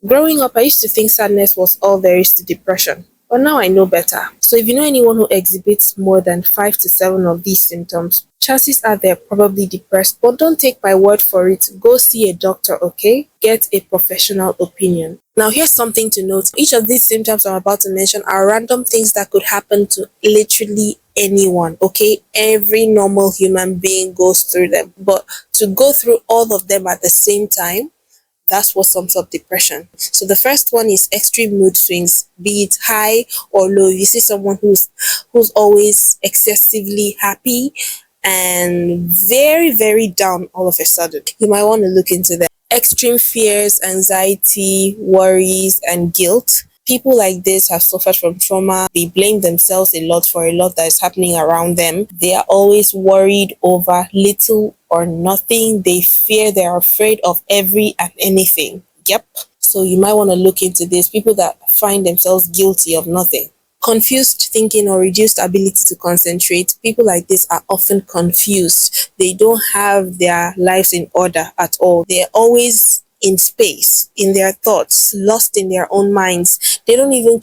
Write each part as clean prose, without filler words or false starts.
Growing up, I used to think sadness was all there is to depression, but now I know better. So if you know anyone who exhibits more than 5 to 7 of these symptoms, chances are they're probably depressed. But don't take my word for it. Go see a doctor, okay? Get a professional opinion. Now, here's something to note. Each of these symptoms I'm about to mention are random things that could happen to literally anyone, okay? Every normal human being goes through them. But to go through all of them at the same time, that's what sums up depression. So the first one is extreme mood swings, be it high or low. You see someone who's always excessively happy and very, very down all of a sudden. You might want to look into that. Extreme fears, anxiety, worries, and guilt. People like this have suffered from trauma. They blame themselves a lot for a lot that is happening around them. They are always worried over little or nothing. They fear, they're afraid of every and anything. Yep. So you might want to look into this. People that find themselves guilty of nothing. Confused thinking or reduced ability to concentrate. People like this are often confused. They don't have their lives in order at all. They're always in space, in their thoughts, lost in their own minds. They don't even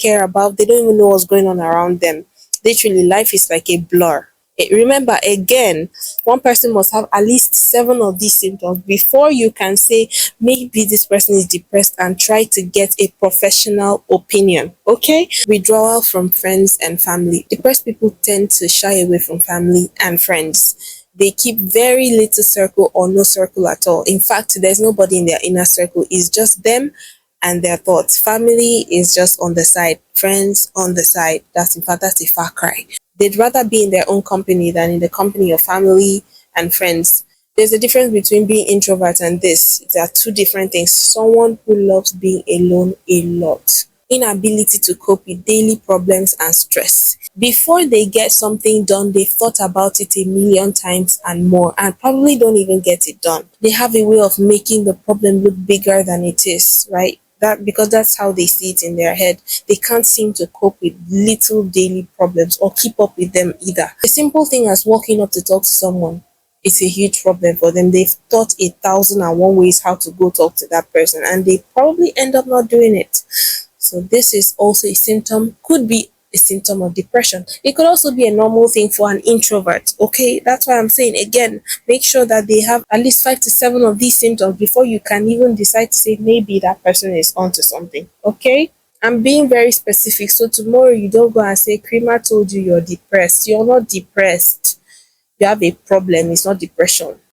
know what's going on around them. Literally, life is like a blur. Remember, again, one person must have at least 7 of these symptoms before you can say maybe this person is depressed and try to get a professional opinion. Okay? Withdrawal from friends and family. Depressed people tend to shy away from family and friends. They keep very little circle or no circle at all. In fact, there's nobody in their inner circle. It's just them and their thoughts. Family is just on the side, friends on the side. That's a far cry. They'd rather be in their own company than in the company of family and friends. There's a difference between being introvert and this. There are two different things. Someone who loves being alone a lot. Inability to cope with daily problems and stress. Before they get something done, they've thought about it a million times and more, and probably don't even get it done. They have a way of making the problem look bigger than it is, right? That because that's how they see it in their head. They can't seem to cope with little daily problems or keep up with them either. A simple thing as walking up to talk to someone, it's a huge problem for them. They've thought 1,001 ways how to go talk to that person, and they probably end up not doing it. So this is also a symptom, could be a symptom of depression. It could also be a normal thing for an introvert. Okay, that's why I'm saying again, make sure that they have at least 5 to 7 of these symptoms before you can even decide to say maybe that person is onto something. Okay. I'm being very specific. So tomorrow you don't go and say Krima told you you're depressed. You're not depressed. You have a problem. It's not depression.